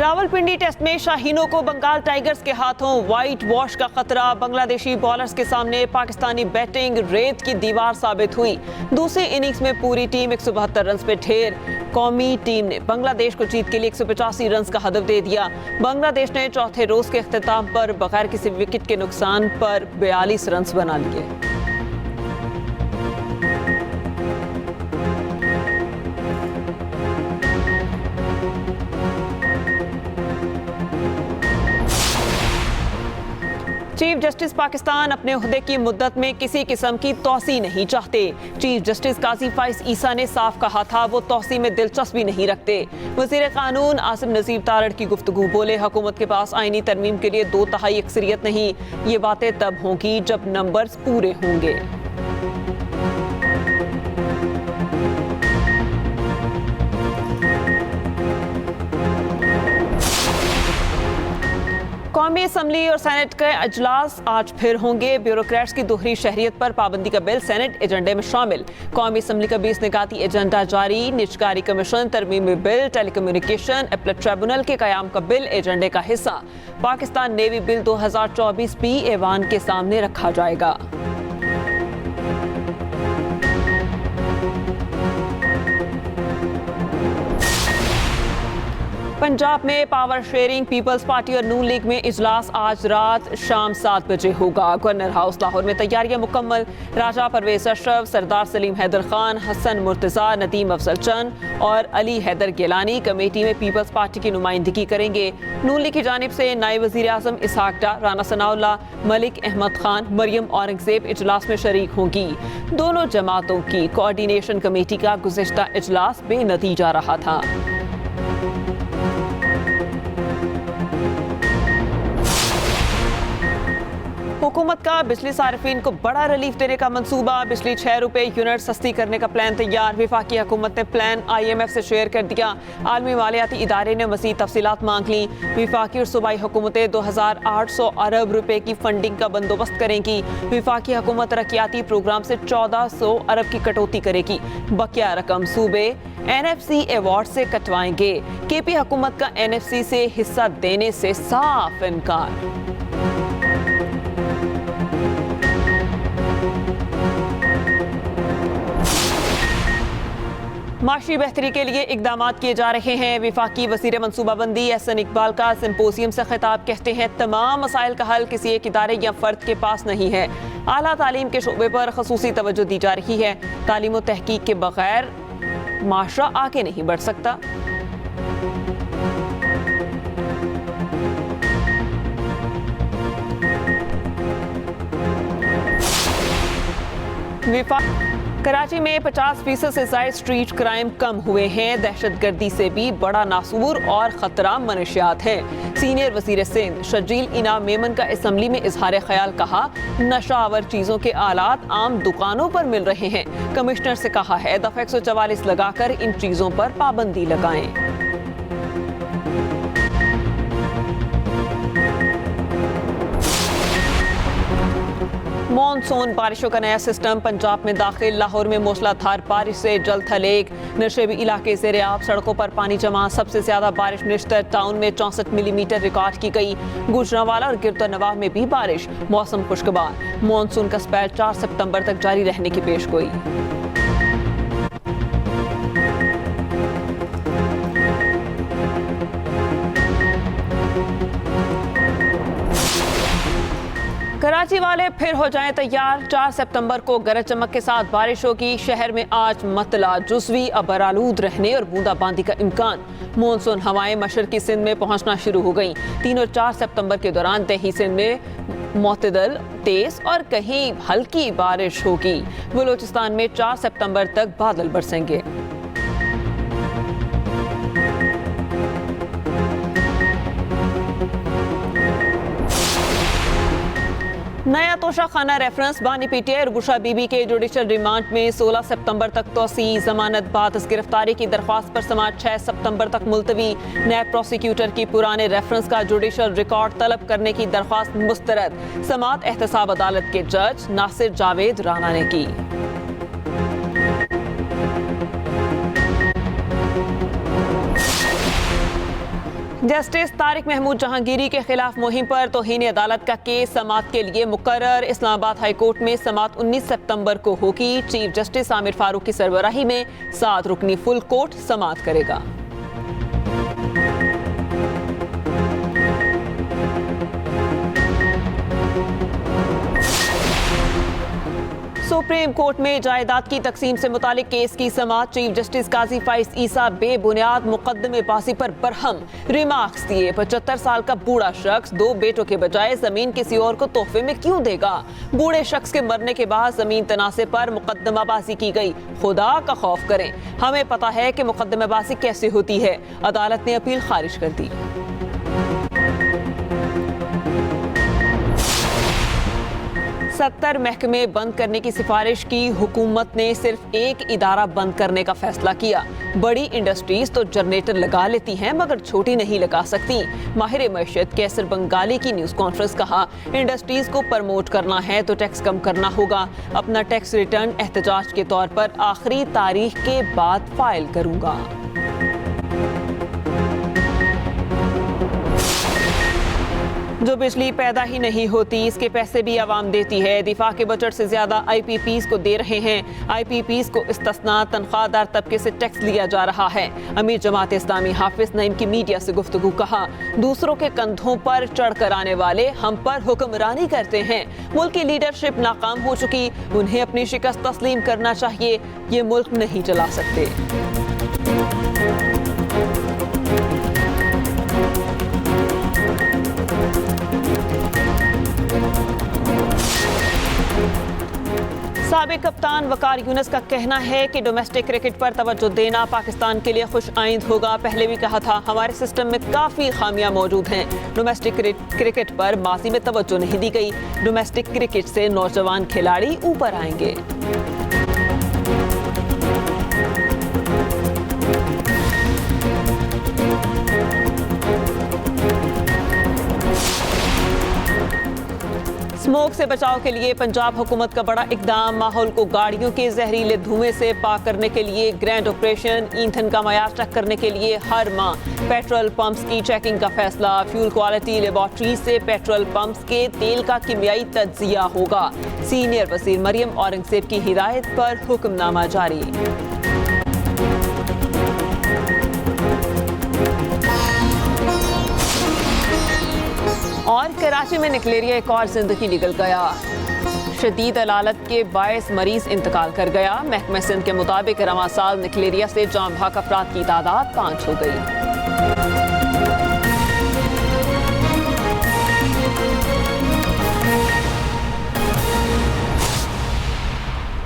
Rawalpindi test में शाहीनों को Bengal tigers के हाथों व्हाइट वॉश का खतरा। बांग्लादेशी बॉलर्स के सामने पाकिस्तानी बैटिंग रेत की दीवार साबित हुई। दूसरी इनिंग्स में पूरी टीम 172 रन पे ढेर। कौमी टीम ने बांग्लादेश को जीत के लिए 185 रन का हदफ दे दिया। बांग्लादेश ने चौथे रोज के इख्तिताम पर बगैर किसी विकेट के नुकसान पर 42 रन बना लिए। चीफ जस्टिस पाकिस्तान अपने ओहदे की मुद्दत में किसी किस्म की तौसी नहीं चाहते। चीफ जस्टिस काजी फाइज ईसा ने साफ कहा था वो तौसी में दिलचस्पी नहीं रखते। वजीर कानून आसिम नजीर तारड़ की गुफ्तगू, बोले हुकूमत के पास आईनी तरमीम के लिए 2/3 अक्सरियत नहीं। ये बातें तब होंगी जब नंबर्स पूरे होंगे। कौमी असम्बली और सेनेट के अजलास आज फिर होंगे। ब्यूरोक्रेट्स की दोहरी शहरियत पर पाबंदी का बिल सेनेट एजेंडे में शामिल। कौमी असम्बली का 20 निकाती एजेंडा जारी। निजकारी कमीशन तरमीमी बिल, टेलीकम्युनिकेशन अपीलेट ट्रिब्यूनल के कयाम का बिल एजेंडे का हिस्सा। पाकिस्तान नेवी बिल 2024 भी ऐवान के सामने रखा जाएगा। पंजाब में पावर शेयरिंग पीपल्स पार्टी और नून लीग में इजलास आज रात शाम 7 बजे होगा। गवर्नर हाउस लाहौर में तैयारियां मुकम्मल। राजा परवेज अशरफ, सरदार सलीम हैदर खान, हसन मुर्तजा, नदीम अफजल चंद और अली हैदर गिलानी कमेटी में पीपल्स पार्टी की नुमाइंदगी करेंगे। नून लीग की जानिब से नायब वजीर आजम इसहाक डार, राना सनाउल्लाह, मलिक अहमद खान, मरियम औरंगजेब इजलास में शरीक होंगी। दोनों जमातों की कोऑर्डिनेशन कमेटी का गुज़िश्ता इजलास बेनतीजा रहा था। हुकूमत का बिजली सार्फिन को बड़ा रिलीफ देने का मंसूबा। बिजली 6 रुपए यूनिट सस्ती करने का प्लान तैयार। वफाकी हुकूमत ने प्लान IMF से शेयर कर दिया। आलमी मालियाती इदारे ने मज़ीद तफसीलात मांग ली। वफाकी और सूबाई हुकूमतें 2800 अरब रुपए की फंडिंग का बंदोबस्त करेंगी। वफाकी हुकूमत तरक्याती प्रोग्राम से 1400 अरब की कटौती करेगी। बकिया रकम सूबे NFC अवार्ड से कटवाएंगे। KP हुकूमत का NFC से हिस्सा देने से साफ इनकार। माशी बेहतरी के लिए इकदाम किए जा रहे हैं। वफाकी वज़ीर मनसूबाबंदी एहसन इकबाल का सिंपोजियम से खिताब, कहते हैं तमाम मसाइल का हल किसी एक इदारे या फ़र्द के पास नहीं है। आला तालीम के शोबे पर ख़ुसूसी तवज्जो दी जा रही है। तालीम और तहकीक के बगैर माशरा आगे नहीं बढ़ सकता। कराची में 50% से ज़ायद स्ट्रीट क्राइम कम हुए हैं। दहशतगर्दी से भी बड़ा नासूर और ख़तरा मनशियात है। सीनियर वज़ीर सिंध शजील इनाम मेमन का असम्बली में इजहार ख्याल, कहा नशावर चीज़ों के आलात आम दुकानों पर मिल रहे हैं। कमिश्नर से कहा है दफ़ा 144 लगाकर इन चीज़ों पर पाबंदी लगाएं। मॉनसून बारिशों का नया सिस्टम पंजाब में दाखिल। लाहौर में मूसलाधार बारिश से जल थलेग, नशेबी इलाके ज़ेर-ए-आब, सड़कों पर पानी जमा। सबसे ज्यादा बारिश निश्तर टाउन में 64 मिलीमीटर रिकॉर्ड की गई। गुजरांवाला और गिरदोनवाब में भी बारिश। मौसम खुशगवार। मॉनसून का स्पेल 4 सितंबर तक जारी रहने की पेशगोई। कराची वाले फिर हो जाएं तैयार। 4 सितंबर को गरज चमक के साथ बारिश होगी। शहर में आज मतला, जुज़वी, अबरालूद रहने और बूंदाबांदी का इम्कान। मॉनसून हवाएं मशरकी सिंध में पहुंचना शुरू हो गई। 3 और 4 सितंबर के दौरान दही सिंध में मोतदल, तेज और कहीं हल्की बारिश होगी। बलूचिस्तान में 4 सितंबर तक बादल बरसेंगे। नया तोशा खाना रेफरेंस। बानी PTI और गुशा बीबी के जुडिशल रिमांड में 16 सितंबर तक तोसी। जमानत बाद गिरफ्तारी की दरख्वास्त पर समाअत 6 सितंबर तक मुलतवी। नैब प्रोसिक्यूटर की पुराने रेफरेंस का जुडिशल रिकॉर्ड तलब करने की दरख्वास्त मुस्तरद। समाअत एहतसाब अदालत के जज नासिर जावेद राना ने की। जस्टिस तारिक महमूद जहांगीरी के खिलाफ मुहिम पर तौहीन अदालत का केस समाअत के लिए मुकर्रर। इस्लामाबाद हाई कोर्ट में समाअत 19 सितंबर को होगी। चीफ जस्टिस आमिर फारूक की सरबराही में 7 रुकनी फुल कोर्ट समाअत करेगा। सुप्रीम कोर्ट में जायदाद की तकसीम से मुतालिक केस की समाअत। चीफ जस्टिस काजी फाइज ईसा बेबुनियाद मुकदमेबाजी पर बरहम रिमार्क्स दिए। 75 साल का बूढ़ा शख्स 2 बेटों के बजाय जमीन किसी और को तोहफे में क्यों देगा? बूढ़े शख्स के मरने के बाद जमीन तनासे पर मुकदमेबाजी की गई। खुदा का खौफ करें, हमें पता है कि मुकदमेबाजी कैसे होती है। अदालत ने अपील खारिज कर दी। सत्तर महकमे बंद करने की सिफारिश की। हुकूमत ने सिर्फ एक इदारा बंद करने का फैसला किया। बड़ी इंडस्ट्रीज तो जनरेटर लगा लेती हैं मगर छोटी नहीं लगा सकती। माहिर मईशत कैसर बंगाली की न्यूज़ कॉन्फ्रेंस। कहा, इंडस्ट्रीज को प्रमोट करना है तो टैक्स कम करना होगा। अपना टैक्स रिटर्न एहतजाज के तौर पर आखिरी तारीख के बाद फाइल करूंगा। जो बिजली पैदा ही नहीं होती, इसके पैसे भी आवाम देती है। दिफा के बजट से ज्यादा IPPs को दे रहे हैं। IPPs को इस्तिस्ना तनख्वाहदार तबके से टैक्स लिया जा रहा है। अमीर जमात इस्लामी हाफिज नईम की मीडिया से गुफ्तगू। कहा, दूसरों के कंधों पर चढ़कर आने वाले हम पर हुक्मरानी करते हैं। मुल्क की लीडरशिप नाकाम हो चुकी, उन्हें अपनी शिकस्त तस्लीम करना चाहिए। ये मुल्क नहीं चला सकते। साबिक कप्तान वकार यूनुस का कहना है कि डोमेस्टिक क्रिकेट पर तवज्जो देना पाकिस्तान के लिए खुश आइंद होगा। पहले भी कहा था, हमारे सिस्टम में काफ़ी खामियां मौजूद हैं। डोमेस्टिक क्रिकेट पर माजी में तवज्जो नहीं दी गई। डोमेस्टिक क्रिकेट से नौजवान खिलाड़ी ऊपर आएंगे। स्मोक से बचाव के लिए पंजाब हुकूमत का बड़ा इकदाम। माहौल को गाड़ियों के जहरीले धुएं से पाक करने के लिए ग्रैंड ऑपरेशन। ईंधन का मयार चेक करने के लिए हर माह पेट्रोल पंप्स की चेकिंग का फैसला। फ्यूल क्वालिटी लेबॉर्ट्री से पेट्रोल पंप्स के तेल का कीमियाई तज्जिया होगा। सीनियर वज़ीर मरियम औरंगजेब की हिदायत पर हुक्मनामा जारी। और कराची में निकलेरिया एक और जिंदगी निकल गया। शदीद अलालत के बायस मरीज इंतकाल कर गया। महकमा सिंध के मुताबिक रवां साल निकलेरिया से जाँ भाग अफराद की तादाद 5 हो गई।